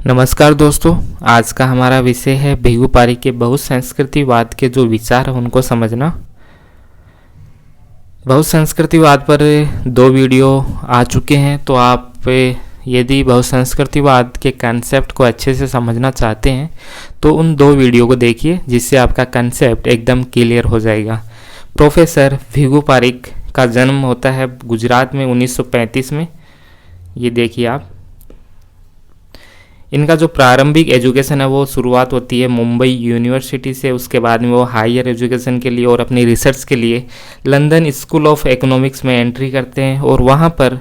नमस्कार दोस्तों, आज का हमारा विषय है भृगु पारिक के बहुसंस्कृतिवाद के जो विचार है उनको समझना। बहुसंस्कृतिवाद पर 2 वीडियो आ चुके हैं, तो आप यदि बहुसंस्कृतिवाद के कंसेप्ट को अच्छे से समझना चाहते हैं तो उन 2 वीडियो को देखिए, जिससे आपका कंसेप्ट एकदम क्लियर हो जाएगा। प्रोफेसर भृगु पारिक का जन्म होता है गुजरात में 1935 में। ये देखिए आप, इनका जो प्रारंभिक एजुकेशन है वो शुरुआत होती है मुंबई यूनिवर्सिटी से। उसके बाद में वो हायर एजुकेशन के लिए और अपनी रिसर्च के लिए लंदन स्कूल ऑफ इकोनॉमिक्स में एंट्री करते हैं और वहाँ पर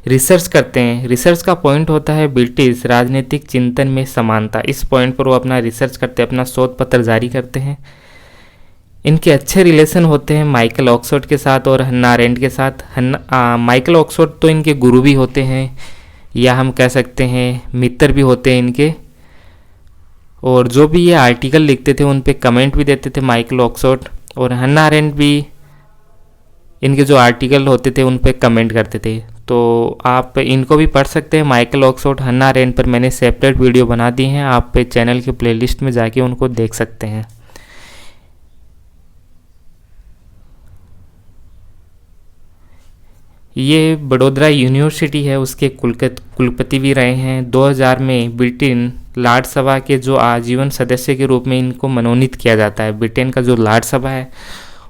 रिसर्च करते हैं। रिसर्च का पॉइंट होता है ब्रिटिश राजनीतिक चिंतन में समानता। इस पॉइंट पर वो अपना रिसर्च करते हैं, अपना शोध पत्र जारी करते हैं। इनके अच्छे रिलेशन होते हैं माइकल ऑक्सफोर्ड के साथ और हन्ना अरेंट के साथ। माइकल ऑक्सफोर्ड तो इनके गुरु भी होते हैं, या हम कह सकते हैं मित्र भी होते हैं इनके, और जो भी ये आर्टिकल लिखते थे उन पे कमेंट भी देते थे माइकल ऑक्सफोर्ड। और हन्ना अरेंट भी इनके जो आर्टिकल होते थे उन पे कमेंट करते थे। तो आप इनको भी पढ़ सकते हैं। माइकल ऑक्सफोर्ड, हन्ना अरेंट पर मैंने सेपरेट वीडियो बना दी हैं, आप पे चैनल के प्लेलिस्ट में जाके उनको देख सकते हैं। ये बड़ौदा यूनिवर्सिटी है, उसके कुलपति भी रहे हैं। 2000 में ब्रिटेन लॉर्ड सभा के जो आजीवन सदस्य के रूप में इनको मनोनीत किया जाता है। ब्रिटेन का जो लॉर्ड सभा है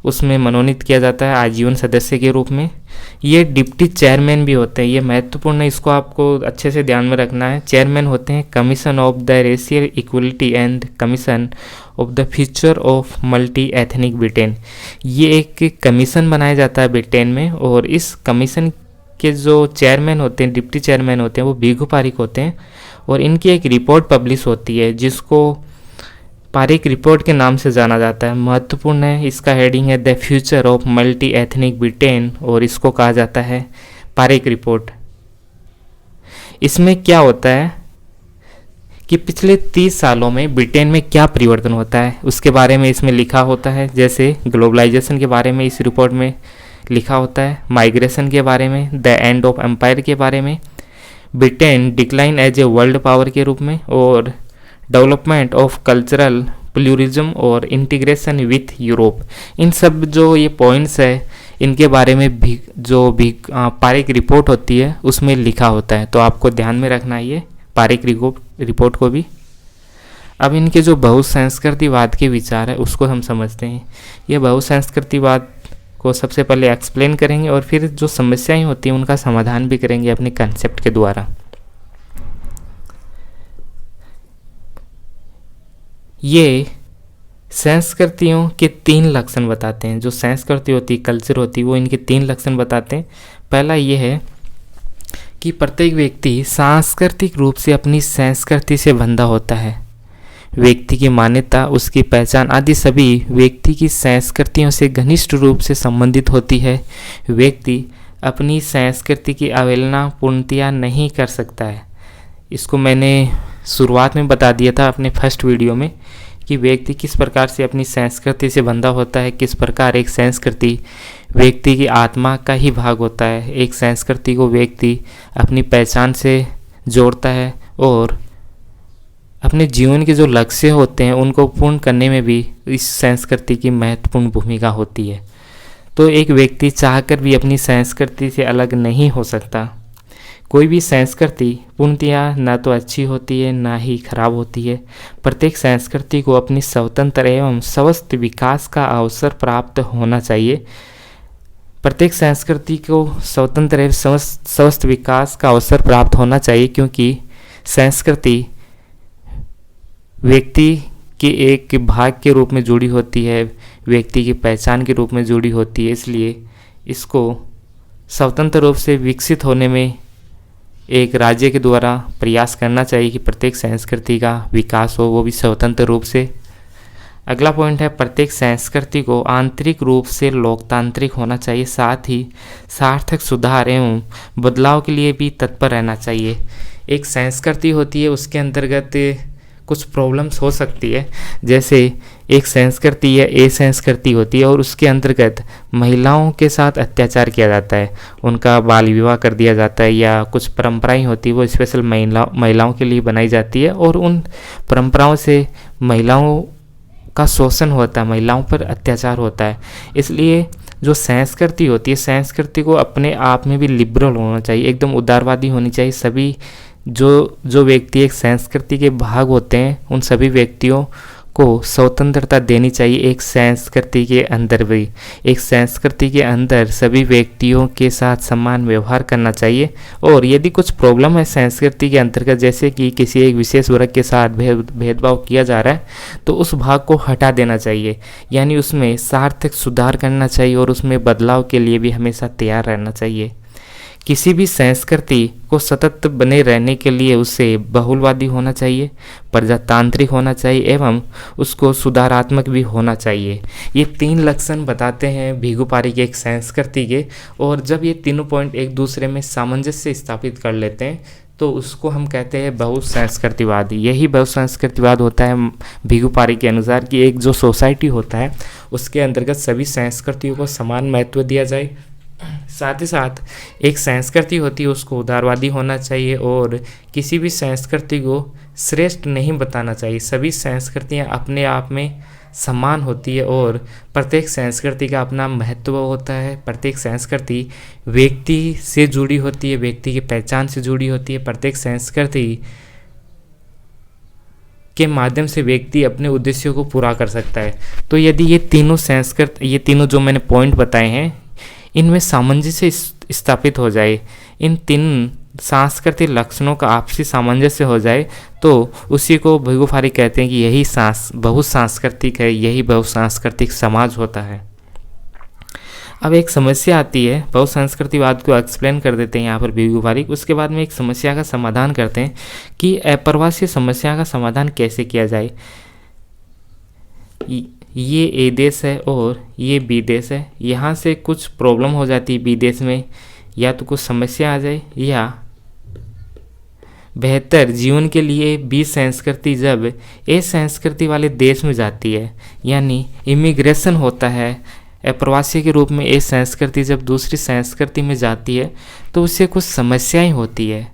उसमें मनोनीत किया जाता है आजीवन सदस्य के रूप में। ये डिप्टी चेयरमैन भी होते हैं, ये महत्वपूर्ण है, इसको आपको अच्छे से ध्यान में रखना है। चेयरमैन होते हैं commission of the racial equality and commission of the future of multi ethnic Britain. ये एक कमीशन बनाया जाता है ब्रिटेन में, और इस कमीशन के जो चेयरमैन होते हैं, डिप्टी चेयरमैन होते हैं, वो भृगु पारिक होते हैं। और इनकी एक रिपोर्ट पब्लिश होती है जिसको पारिक रिपोर्ट के नाम से जाना जाता है। महत्वपूर्ण है, इसका हेडिंग है the future of multi ethnic Britain, और इसको कहा जाता है पारिक रिपोर्ट। इसमें क्या होता है कि पिछले 30 सालों में ब्रिटेन में क्या परिवर्तन होता है उसके बारे में इसमें लिखा होता है। जैसे ग्लोबलाइजेशन के बारे में इस रिपोर्ट में लिखा होता है, माइग्रेशन के बारे में, द एंड ऑफ एम्पायर के बारे में, Britain decline as a world power के रूप में, और डेवलपमेंट ऑफ कल्चरल प्लूरिज्म और इंटीग्रेशन विथ यूरोप। इन सब जो ये पॉइंट्स है इनके बारे में भी जो भी पारिक रिपोर्ट होती है उसमें लिखा होता है, तो आपको ध्यान में रखना है ये पारिक रिपोर्ट को भी। अब इनके जो बहुसंस्कृतिवाद के विचार है उसको हम समझते हैं। ये बहुसंस्कृतिवाद को सबसे पहले एक्सप्लेन करेंगे और फिर जो समस्याएं होती हैं उनका समाधान भी करेंगे अपने कंसेप्ट के द्वारा। ये संस्कृतियों के 3 लक्षण बताते हैं। जो संस्कृति होती है, कल्चर होती है, वो इनके 3 लक्षण बताते हैं। पहला ये है कि प्रत्येक व्यक्ति सांस्कृतिक रूप से अपनी संस्कृति से बंधा होता है। व्यक्ति की मान्यता, उसकी पहचान आदि सभी व्यक्ति की संस्कृतियों से घनिष्ठ रूप से संबंधित होती है। व्यक्ति अपनी संस्कृति की अवहेलना पूर्णतया नहीं कर सकता है। इसको मैंने शुरुआत में बता दिया था अपने फर्स्ट वीडियो में कि व्यक्ति किस प्रकार से अपनी संस्कृति से बंधा होता है, किस प्रकार एक संस्कृति व्यक्ति की आत्मा का ही भाग होता है। एक संस्कृति को व्यक्ति अपनी पहचान से जोड़ता है और अपने जीवन के जो लक्ष्य होते हैं उनको पूर्ण करने में भी इस संस्कृति की महत्वपूर्ण भूमिका होती है। तो एक व्यक्ति चाहकर भी अपनी संस्कृति से अलग नहीं हो सकता। कोई भी संस्कृति पूर्णतया ना तो अच्छी होती है ना ही खराब होती है। प्रत्येक संस्कृति को अपनी स्वतंत्र एवं स्वस्थ विकास का अवसर प्राप्त होना चाहिए। प्रत्येक संस्कृति को स्वतंत्र एवं स्वस्थ विकास का अवसर प्राप्त होना चाहिए, क्योंकि संस्कृति व्यक्ति के एक भाग के रूप में जुड़ी होती है, व्यक्ति की पहचान के रूप में जुड़ी होती है। इसलिए इसको स्वतंत्र रूप से विकसित होने में एक राज्य के द्वारा प्रयास करना चाहिए कि प्रत्येक संस्कृति का विकास हो, वो भी स्वतंत्र रूप से। अगला पॉइंट है, प्रत्येक संस्कृति को आंतरिक रूप से लोकतांत्रिक होना चाहिए, साथ ही सार्थक सुधार एवं बदलाव के लिए भी तत्पर रहना चाहिए। एक संस्कृति होती है, उसके अंतर्गत कुछ प्रॉब्लम्स हो सकती है। जैसे एक संस्कृति या ए संस्कृति होती है और उसके अंतर्गत महिलाओं के साथ अत्याचार किया जाता है, उनका बाल विवाह कर दिया जाता है, या कुछ परंपराएं होती है वो स्पेशल महिलाओं के लिए बनाई जाती है और उन परंपराओं से महिलाओं का शोषण होता है, महिलाओं पर अत्याचार होता है। इसलिए जो संस्कृति होती है, संस्कृति को अपने आप में भी लिबरल होना चाहिए, एकदम उदारवादी होनी चाहिए। सभी जो व्यक्ति एक संस्कृति के भाग होते हैं उन सभी व्यक्तियों को स्वतंत्रता देनी चाहिए। एक संस्कृति के अंदर भी, एक संस्कृति के अंदर सभी व्यक्तियों के साथ समान व्यवहार करना चाहिए। और यदि कुछ प्रॉब्लम है संस्कृति के अंतर्गत, जैसे कि किसी एक विशेष वर्ग के साथ भेदभाव किया जा रहा है, तो उस भाग को हटा देना चाहिए, यानी उसमें सार्थक सुधार करना चाहिए और उसमें बदलाव के लिए भी हमेशा तैयार रहना चाहिए। किसी भी संस्कृति को सतत बने रहने के लिए उसे बहुलवादी होना चाहिए, प्रजातांत्रिक होना चाहिए एवं उसको सुधारात्मक भी होना चाहिए। ये 3 लक्षण बताते हैं भृगु पारिक एक संस्कृति के, और जब ये तीनों पॉइंट एक दूसरे में सामंजस्य स्थापित कर लेते हैं तो उसको हम कहते हैं बहुसंस्कृतिवाद। यही बहुसंस्कृतिवाद होता है भृगु पारिक के अनुसार, कि एक जो सोसाइटी होता है उसके अंतर्गत सभी संस्कृतियों को समान महत्व दिया जाए। साथ ही साथ एक संस्कृति होती है उसको उदारवादी होना चाहिए और किसी भी संस्कृति को श्रेष्ठ नहीं बताना चाहिए। सभी संस्कृतियाँ अपने आप में समान होती है और प्रत्येक संस्कृति का अपना महत्व होता है। प्रत्येक संस्कृति व्यक्ति से जुड़ी होती है, व्यक्ति की पहचान से जुड़ी होती है। प्रत्येक संस्कृति के माध्यम से व्यक्ति अपने उद्देश्यों को पूरा कर सकता है। तो यदि ये तीनों जो मैंने पॉइंट बताए हैं इनमें सामंजस्य स्थापित हो जाए, इन 3 सांस्कृतिक लक्षणों का आपसी सामंजस्य हो जाए, तो उसी को भृगु पारिक कहते हैं कि यही बहुसांस्कृतिक है, यही बहुसांस्कृतिक समाज होता है। अब एक समस्या आती है, बहुसंस्कृतिवाद को एक्सप्लेन कर देते हैं यहाँ पर भृगु पारिक, उसके बाद में एक समस्या का समाधान करते हैं कि अप्रवासी समस्या का समाधान कैसे किया जाए। ये ए देश है और ये बी देश है, यहाँ से कुछ प्रॉब्लम हो जाती है बी देश में, या तो कुछ समस्या आ जाए या बेहतर जीवन के लिए बी संस्कृति जब ए संस्कृति वाले देश में जाती है, यानी इमिग्रेशन होता है अप्रवासी के रूप में ए संस्कृति जब दूसरी संस्कृति में जाती है तो उससे कुछ समस्याएं होती है।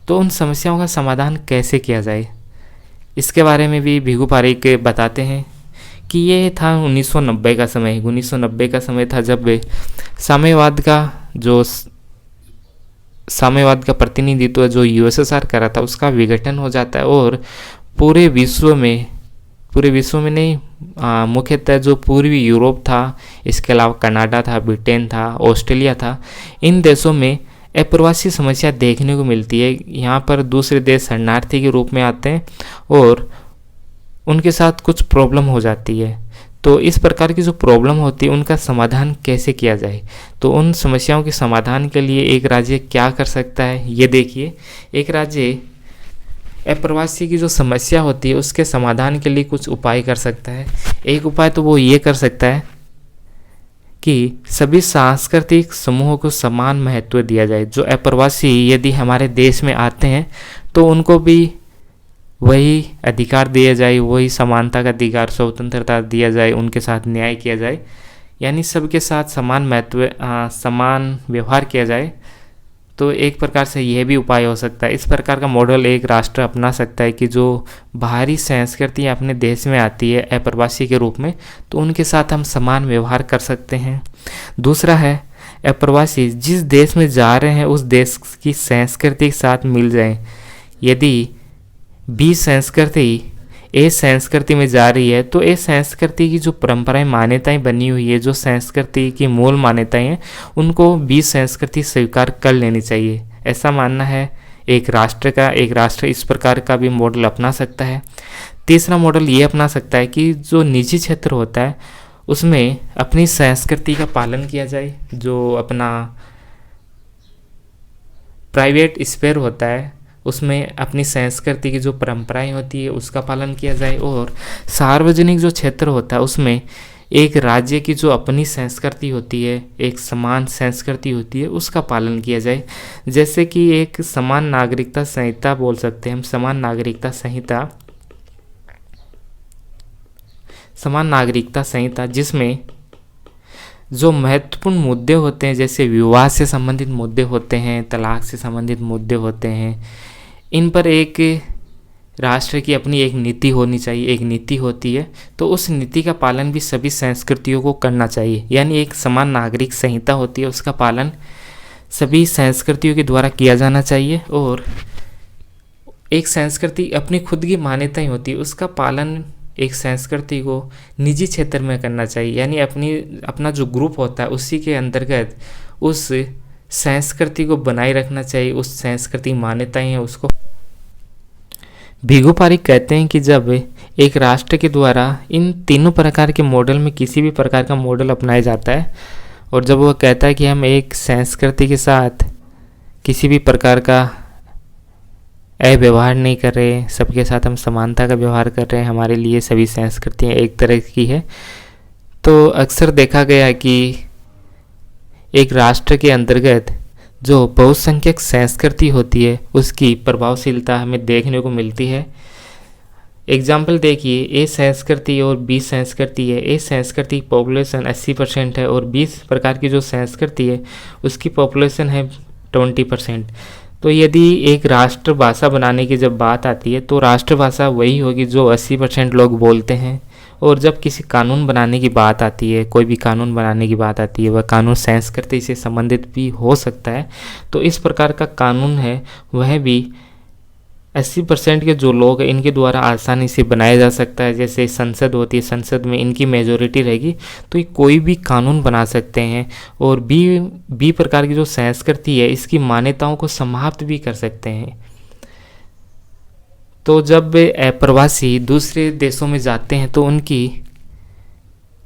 तो उन समस्याओं का समाधान कैसे किया जाए, इसके बारे में भी भृगु पारिक बताते हैं कि ये था 1990 का समय। 1990 का समय था जब साम्यवाद का प्रतिनिधित्व जो यूएसएसआर कर रहा था उसका विघटन हो जाता है और पूरे विश्व में नहीं, मुख्यतः जो पूर्वी यूरोप था, इसके अलावा कनाडा था, ब्रिटेन था, ऑस्ट्रेलिया था, इन देशों में अप्रवासी समस्या देखने को मिलती है। यहाँ पर दूसरे देश शरणार्थी के रूप में आते हैं और उनके साथ कुछ प्रॉब्लम हो जाती है। तो इस प्रकार की जो प्रॉब्लम होती है उनका समाधान कैसे किया जाए, तो उन समस्याओं के समाधान के लिए एक राज्य क्या कर सकता है, ये देखिए। एक राज्य अप्रवासी की जो समस्या होती है उसके समाधान के लिए कुछ उपाय कर सकता है। एक उपाय तो वो ये कर सकता है कि सभी सांस्कृतिक समूहों को समान महत्व दिया जाए। जो अप्रवासी यदि हमारे देश में आते हैं तो उनको भी वही अधिकार दिया जाए, वही समानता का अधिकार, स्वतंत्रता दिया जाए, उनके साथ न्याय किया जाए, यानी सबके साथ समान व्यवहार किया जाए। तो एक प्रकार से यह भी उपाय हो सकता है। इस प्रकार का मॉडल एक राष्ट्र अपना सकता है कि जो बाहरी संस्कृति अपने देश में आती है अप्रवासी के रूप में, तो उनके साथ हम समान व्यवहार कर सकते हैं। दूसरा है, अप्रवासी जिस देश में जा रहे हैं उस देश की संस्कृति के साथ मिल जाएं। यदि बी संस्कृति ए संस्कृति में जा रही है तो ए संस्कृति की जो परंपराएं, मान्यताएं बनी हुई है, जो संस्कृति की मूल मान्यताएं हैं, उनको बी संस्कृति स्वीकार कर लेनी चाहिए, ऐसा मानना है एक राष्ट्र का। एक राष्ट्र इस प्रकार का भी मॉडल अपना सकता है। तीसरा मॉडल ये अपना सकता है कि जो निजी क्षेत्र होता है उसमें अपनी संस्कृति का पालन किया जाए। जो अपना प्राइवेट स्फीयर होता है उसमें अपनी संस्कृति की जो परंपराएं होती है उसका पालन किया जाए, और सार्वजनिक जो क्षेत्र होता है उसमें एक राज्य की जो अपनी संस्कृति होती है, एक समान संस्कृति होती है, उसका पालन किया जाए। जैसे कि एक समान नागरिकता संहिता बोल सकते हैं हम। समान नागरिकता संहिता समान नागरिकता संहिता, जिसमें जो महत्वपूर्ण मुद्दे होते हैं जैसे विवाह से संबंधित मुद्दे होते हैं, तलाक से संबंधित मुद्दे होते हैं, इन पर एक राष्ट्र की अपनी एक नीति होनी चाहिए। एक नीति होती है तो उस नीति का पालन भी सभी संस्कृतियों को करना चाहिए। यानी एक समान नागरिक संहिता होती है, उसका पालन सभी संस्कृतियों के द्वारा किया जाना चाहिए। और एक संस्कृति अपनी खुद की मान्यताएं होती है, उसका पालन एक संस्कृति को निजी क्षेत्र में करना चाहिए। यानी अपना जो ग्रुप होता है उसी के अंतर्गत उस संस्कृति को बनाए रखना चाहिए, उस संस्कृति मान्यताएं हैं उसको। भीगू पारिक कहते हैं कि जब एक राष्ट्र के द्वारा इन तीनों प्रकार के मॉडल में किसी भी प्रकार का मॉडल अपनाया जाता है और जब वह कहता है कि हम एक संस्कृति के साथ किसी भी प्रकार का अव्यवहार नहीं कर रहे, सबके साथ हम समानता का व्यवहार कर रहे हैं, हमारे लिए सभी संस्कृतियाँ एक तरह की है, तो अक्सर देखा गया कि एक राष्ट्र के अंतर्गत जो बहुसंख्यक संस्कृति होती है उसकी प्रभावशीलता हमें देखने को मिलती है। एग्जाम्पल देखिए, ए संस्कृति और बी संस्कृति है। ए संस्कृति की पॉपुलेशन 80% है और 20 प्रकार की जो संस्कृति है उसकी पॉपुलेशन है 20%। तो यदि एक राष्ट्रभाषा बनाने की जब बात आती है तो राष्ट्रभाषा वही होगी जो 80% लोग बोलते हैं। और जब किसी कानून बनाने की बात आती है, कोई भी कानून बनाने की बात आती है, वह कानून संस्कृति से संबंधित भी हो सकता है। तो इस प्रकार का कानून है वह भी 80% के जो लोग हैं इनके द्वारा आसानी से बनाया जा सकता है। जैसे संसद होती है, संसद में इनकी मेजोरिटी रहेगी तो ये कोई भी कानून बना सकते हैं और बी प्रकार की जो संस्कृति है इसकी मान्यताओं को समाप्त भी कर सकते हैं। तो जब प्रवासी दूसरे देशों में जाते हैं तो उनकी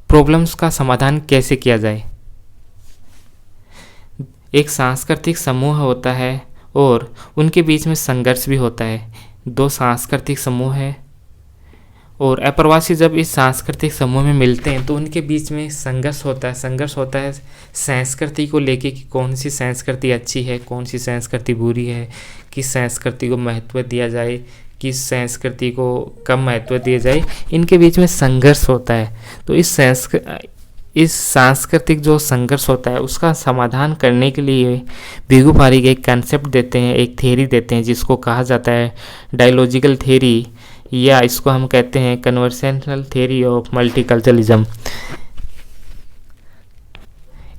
प्रॉब्लम्स का समाधान कैसे किया जाए। एक सांस्कृतिक समूह होता है और उनके बीच में संघर्ष भी होता है। दो सांस्कृतिक समूह है और अप्रवासी जब इस सांस्कृतिक समूह में मिलते हैं तो उनके बीच में संघर्ष होता है। संघर्ष होता है संस्कृति को लेके कि कौन सी संस्कृति अच्छी है, कौन सी संस्कृति बुरी है, किस संस्कृति को महत्व दिया जाए, किस संस्कृति को कम महत्व दिया जाए, इनके बीच में संघर्ष होता है। तो इस सांस्कृतिक जो संघर्ष होता है उसका समाधान करने के लिए भीगू पारिक एक कंसेप्ट देते हैं, एक थ्योरी देते हैं जिसको कहा जाता है डायलॉजिकल थ्योरी, या इसको हम कहते हैं कन्वर्सेशनल थ्योरी ऑफ मल्टीकल्चरलिज्म।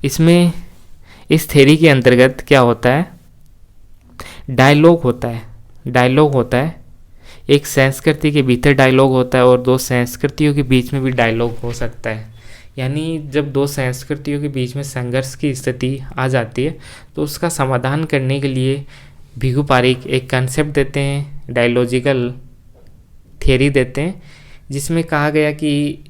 इसमें इस थ्योरी के अंतर्गत क्या होता है, डायलॉग होता है। एक संस्कृति के भीतर डायलॉग होता है और दो संस्कृतियों के बीच में भी डायलॉग हो सकता है। यानी जब दो संस्कृतियों के बीच में संघर्ष की स्थिति आ जाती है तो उसका समाधान करने के लिए भीगू पारिक एक कंसेप्ट देते हैं, डायलॉजिकल थ्योरी देते हैं, जिसमें कहा गया कि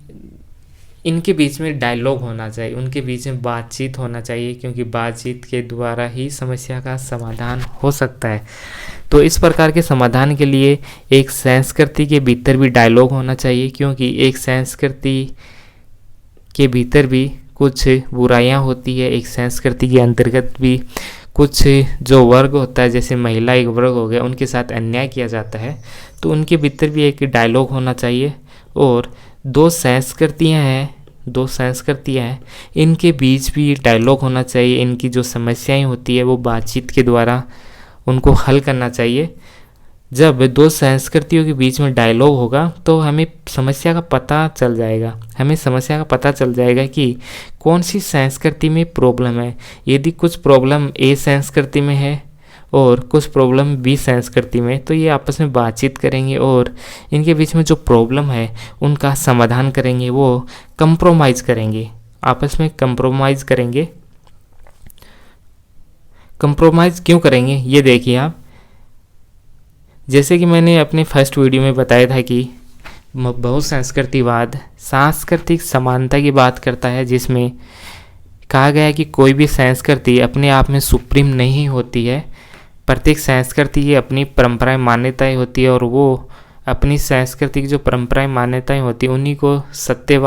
इनके बीच में डायलॉग होना चाहिए, उनके बीच में बातचीत होना चाहिए, क्योंकि बातचीत के द्वारा ही समस्या का समाधान हो सकता है। तो इस प्रकार के समाधान के लिए एक संस्कृति के भीतर भी डायलॉग होना चाहिए, क्योंकि एक संस्कृति के भीतर भी कुछ बुराइयां होती है। एक संस्कृति के अंतर्गत भी कुछ जो वर्ग होता है, जैसे महिला एक वर्ग हो गया, उनके साथ अन्याय किया जाता है, तो उनके भीतर भी एक डायलॉग होना चाहिए। और दो संस्कृतियां हैं, इनके बीच भी डायलॉग होना चाहिए। इनकी जो समस्याएं होती है वो बातचीत के द्वारा उनको हल करना चाहिए। जब दो संस्कृतियों के बीच में डायलॉग होगा तो हमें समस्या का पता चल जाएगा कि कौन सी संस्कृति में प्रॉब्लम है। यदि कुछ प्रॉब्लम ए संस्कृति में है और कुछ प्रॉब्लम बी संस्कृति में, तो ये आपस में बातचीत करेंगे और इनके बीच में जो प्रॉब्लम है उनका समाधान करेंगे, वो कंप्रोमाइज़ करेंगे, आपस में कंप्रोमाइज़ करेंगे। कंप्रोमाइज़ क्यों करेंगे ये देखिए आप। जैसे कि मैंने अपने फर्स्ट वीडियो में बताया था कि बहुसंस्कृतिवाद सांस्कृतिक समानता की बात करता है, जिसमें कहा गया है कि कोई भी संस्कृति अपने आप में सुप्रीम नहीं होती है। प्रत्येक संस्कृति की अपनी परंपराएं मान्यताएं होती है और वो अपनी संस्कृति की जो परंपराएं मान्यताएं होती है उन्हीं को सत्य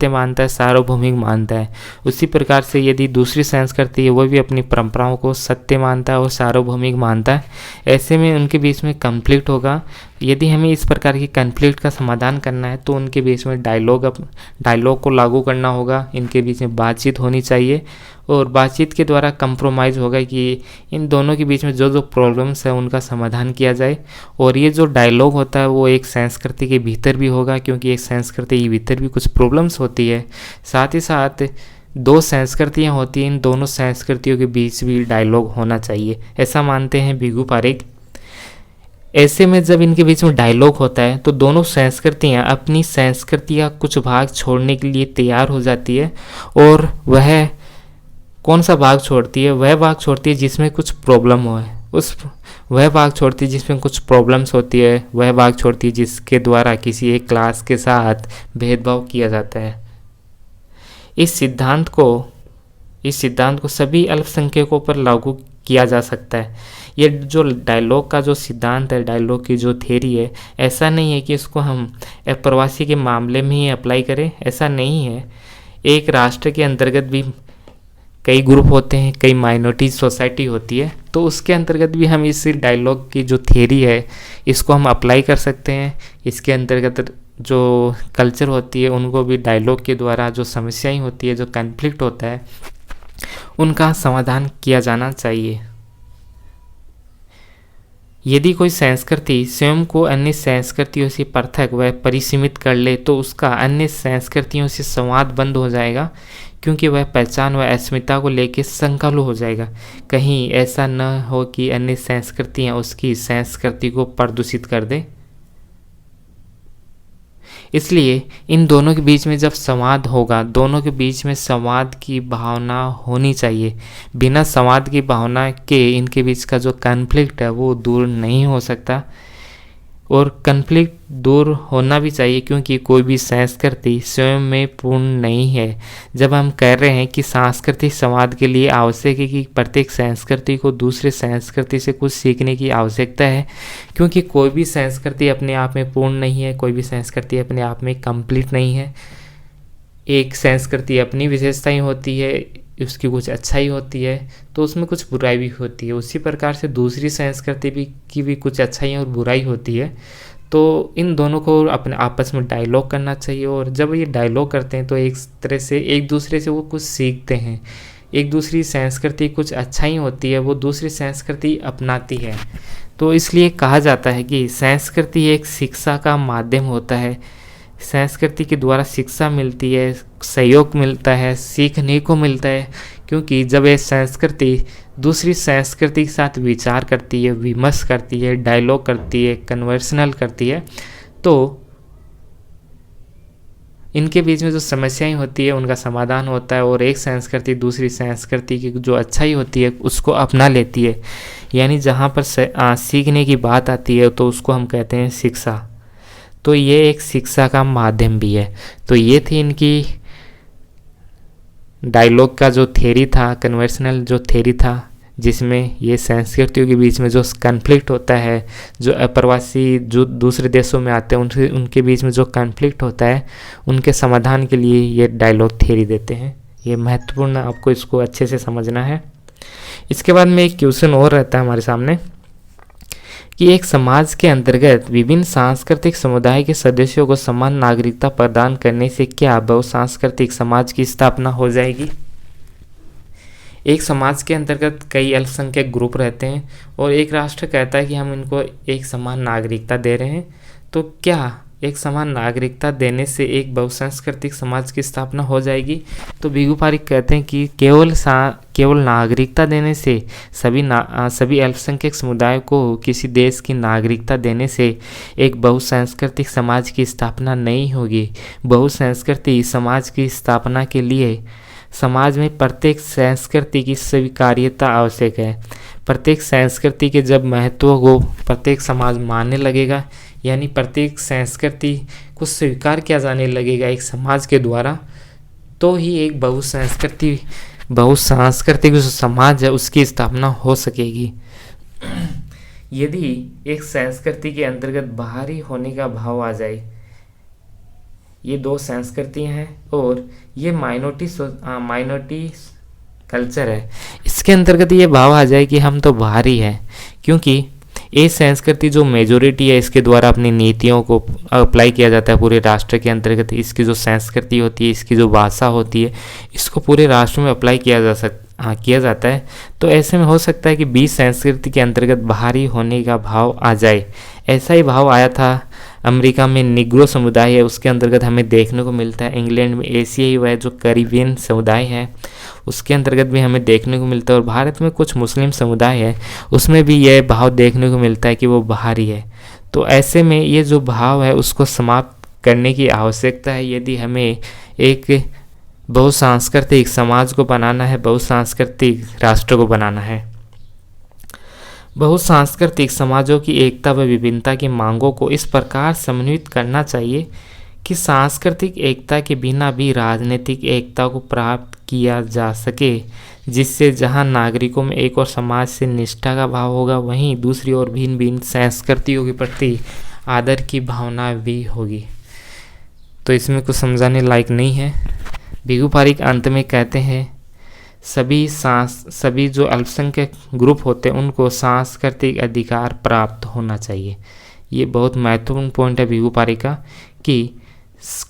मानता है, सार्वभौमिक मानता है। उसी प्रकार से यदि दूसरी संस्कृति है वो भी अपनी परंपराओं को सत्य मानता है और सार्वभौमिक मानता है, ऐसे में उनके बीच में कॉन्फ्लिक्ट होगा। यदि हमें इस प्रकार की कन्फ्लिक्ट का समाधान करना है तो उनके बीच में डायलॉग को लागू करना होगा, इनके बीच में बातचीत होनी चाहिए और बातचीत के द्वारा कंप्रोमाइज़ होगा कि इन दोनों के बीच में जो जो प्रॉब्लम्स है उनका समाधान किया जाए। और ये जो डायलॉग होता है वो एक संस्कृति के भीतर भी होगा, क्योंकि एक संस्कृति के भीतर भी कुछ प्रॉब्लम्स होती है। साथ ही साथ दो संस्कृतियाँ होती हैं, इन दोनों संस्कृतियों के बीच भी डायलॉग होना चाहिए, ऐसा मानते हैं भृगु पारेख। ऐसे में जब इनके बीच में डायलॉग होता है तो दोनों संस्कृतियाँ अपनी संस्कृति का कुछ भाग छोड़ने के लिए तैयार हो जाती है। और वह कौन सा भाग छोड़ती है? वह भाग छोड़ती है जिसमें कुछ प्रॉब्लम हो है, वह भाग छोड़ती है जिसमें कुछ प्रॉब्लम्स होती है, वह भाग छोड़ती है जिसके द्वारा किसी एक क्लास के साथ भेदभाव किया जाता है। इस सिद्धांत को सभी अल्पसंख्यकों पर लागू किया जा सकता है। ये जो डायलॉग का जो सिद्धांत है, डायलॉग की जो थ्योरी है, ऐसा नहीं है कि इसको हम अप्रवासी के मामले में ही अप्लाई करें, ऐसा नहीं है। एक राष्ट्र के अंतर्गत भी कई ग्रुप होते हैं, कई माइनॉरिटी सोसाइटी होती है, तो उसके अंतर्गत भी हम इस डायलॉग की जो थ्योरी है इसको हम अप्लाई कर सकते हैं। इसके अंतर्गत जो कल्चर होती है उनको भी डायलॉग के द्वारा जो समस्याएं होती है, जो कॉन्फ्लिक्ट होता है, उनका समाधान किया जाना चाहिए। यदि कोई संस्कृति स्वयं को अन्य संस्कृतियों से पृथक व परिसीमित कर ले तो उसका अन्य संस्कृतियों से संवाद बंद हो जाएगा, क्योंकि वह पहचान व अस्मिता को लेकर संकल्प हो जाएगा। कहीं ऐसा न हो कि अन्य संस्कृतियाँ उसकी संस्कृति को प्रदूषित कर दें। इसलिए इन दोनों के बीच में जब संवाद होगा, दोनों के बीच में संवाद की भावना होनी चाहिए। बिना संवाद की भावना के इनके बीच का जो कॉन्फ्लिक्ट है वो दूर नहीं हो सकता। और कॉन्फ्लिक्ट दूर होना भी चाहिए, क्योंकि कोई भी संस्कृति स्वयं में पूर्ण नहीं है। जब हम कह रहे हैं कि सांस्कृतिक संवाद के लिए आवश्यक है कि प्रत्येक संस्कृति को दूसरे संस्कृति से कुछ सीखने की आवश्यकता है, क्योंकि कोई भी संस्कृति अपने आप में पूर्ण नहीं है, कोई भी संस्कृति अपने आप में कंप्लीट नहीं है। एक संस्कृति अपनी विशेषताएं होती है, उसकी कुछ अच्छाई होती है तो उसमें कुछ बुराई भी होती है। उसी प्रकार से दूसरी संस्कृति की भी कुछ अच्छाई और बुराई होती है। तो इन दोनों को अपने आपस में डायलॉग करना चाहिए, और जब ये डायलॉग करते हैं तो एक तरह से एक दूसरे से वो कुछ सीखते हैं। एक दूसरी संस्कृति कुछ अच्छाई होती है, वो दूसरी संस्कृति अपनाती है। तो इसलिए कहा जाता है कि संस्कृति एक शिक्षा का माध्यम होता है। संस्कृति के द्वारा शिक्षा मिलती है, सहयोग मिलता है, सीखने को मिलता है, क्योंकि जब ये संस्कृति दूसरी संस्कृति के साथ विचार करती है, विमर्श करती है, डायलॉग करती है, कन्वर्सेशनल करती है, तो इनके बीच में जो समस्याएं होती है उनका समाधान होता है, और एक संस्कृति दूसरी संस्कृति की जो अच्छाई होती है उसको अपना लेती है। यानी जहाँ पर सीखने की बात आती है तो उसको हम कहते हैं शिक्षा। तो ये एक शिक्षा का माध्यम भी है। तो ये थी इनकी डायलॉग का जो थ्योरी था, कन्वर्सेशनल जो थ्योरी था, जिसमें ये संस्कृतियों के बीच में जो कॉन्फ्लिक्ट होता है, जो अप्रवासी जो दूसरे देशों में आते हैं उनके बीच में जो कॉन्फ्लिक्ट होता है, उनके समाधान के लिए ये डायलॉग थ्योरी देते हैं। ये महत्वपूर्ण, आपको इसको अच्छे से समझना है। इसके बाद में एक क्वेश्चन और रहता है हमारे सामने कि एक समाज के अंतर्गत विभिन्न सांस्कृतिक समुदाय के सदस्यों को समान नागरिकता प्रदान करने से क्या बहुसांस्कृतिक समाज की स्थापना हो जाएगी? एक समाज के अंतर्गत कई अल्पसंख्यक ग्रुप रहते हैं और एक राष्ट्र कहता है कि हम इनको एक समान नागरिकता दे रहे हैं, तो क्या एक समान नागरिकता देने से एक बहुसांस्कृतिक समाज की स्थापना हो जाएगी? तो भृगु पारेख कहते हैं कि केवल नागरिकता देने से सभी अल्पसंख्यक समुदाय को किसी देश की नागरिकता देने से एक बहुसांस्कृतिक समाज की स्थापना नहीं होगी। बहुसांस्कृतिक समाज की स्थापना के लिए समाज में प्रत्येक संस्कृति की स्वीकार्यता आवश्यक है। प्रत्येक संस्कृति के जब महत्व को प्रत्येक समाज मानने लगेगा, यानी प्रत्येक संस्कृति को स्वीकार किया जाने लगेगा एक समाज के द्वारा, तो ही एक बहुसांस्कृतिक जो समाज है उसकी स्थापना हो सकेगी। यदि एक संस्कृति के अंतर्गत बाहरी होने का भाव आ जाए, ये दो संस्कृतियाँ हैं और ये माइनॉरिटी कल्चर है, इसके अंतर्गत ये भाव आ जाए कि हम तो बाहरी हैं, क्योंकि ये संस्कृति जो मेजोरिटी है इसके द्वारा अपनी नीतियों को अप्लाई किया जाता है पूरे राष्ट्र के अंतर्गत। इसकी जो संस्कृति होती है, इसकी जो भाषा होती है, इसको पूरे राष्ट्र में अप्लाई किया जाता है। तो ऐसे में हो सकता है कि बीच संस्कृति के अंतर्गत बाहरी होने का भाव आ जाए। ऐसा ही भाव आया था अमेरिका में, निग्रो समुदाय है उसके अंतर्गत हमें देखने को मिलता है। इंग्लैंड में एशियाई व जो कैरिबियन समुदाय है उसके अंतर्गत भी हमें देखने को मिलता है। और भारत में कुछ मुस्लिम समुदाय है उसमें भी यह भाव देखने को मिलता है कि वो बाहरी है। तो ऐसे में ये जो भाव है उसको समाप्त करने की आवश्यकता है यदि हमें एक बहुसांस्कृतिक समाज को बनाना है, बहुसांस्कृतिक राष्ट्र को बनाना है। बहुसांस्कृतिक समाजों की एकता व विभिन्नता की मांगों को इस प्रकार समन्वित करना चाहिए कि सांस्कृतिक एकता के बिना भी राजनीतिक एकता को प्राप्त किया जा सके, जिससे जहां नागरिकों में एक और समाज से निष्ठा का भाव होगा, वहीं दूसरी ओर भिन्न भिन्न संस्कृतियों के प्रति आदर की भावना भी होगी। तो इसमें कुछ समझाने लायक नहीं है। भिखू पारिक अंत में कहते हैं सभी जो अल्पसंख्यक ग्रुप होते हैं उनको सांस्कृतिक अधिकार प्राप्त होना चाहिए। ये बहुत महत्वपूर्ण पॉइंट है भिखू पारिक का कि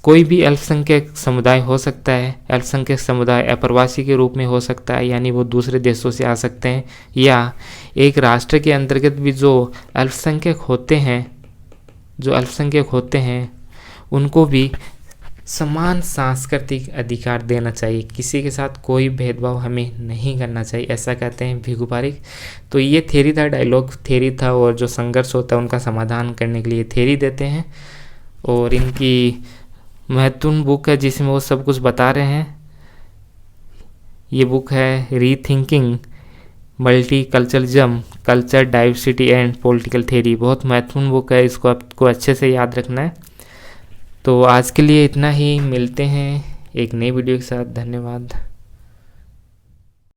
कोई भी अल्पसंख्यक समुदाय हो सकता है। अल्पसंख्यक समुदाय अप्रवासी के रूप में हो सकता है, यानी वो दूसरे देशों से आ सकते हैं, या एक राष्ट्र के अंतर्गत भी जो अल्पसंख्यक होते हैं उनको भी समान सांस्कृतिक अधिकार देना चाहिए। किसी के साथ कोई भेदभाव हमें नहीं करना चाहिए, ऐसा कहते हैं भिखू पारिक। तो ये थ्योरी था, डायलॉग थ्योरी था, और जो संघर्ष होता है उनका समाधान करने के लिए थ्योरी देते हैं। और इनकी महत्वपूर्ण बुक है जिसमें वो सब कुछ बता रहे हैं। ये बुक है rethinking multiculturalism, culture diversity and political theory. बहुत महत्वपूर्ण बुक है, इसको आपको अच्छे से याद रखना है। तो आज के लिए इतना ही, मिलते हैं एक नई वीडियो के साथ। धन्यवाद।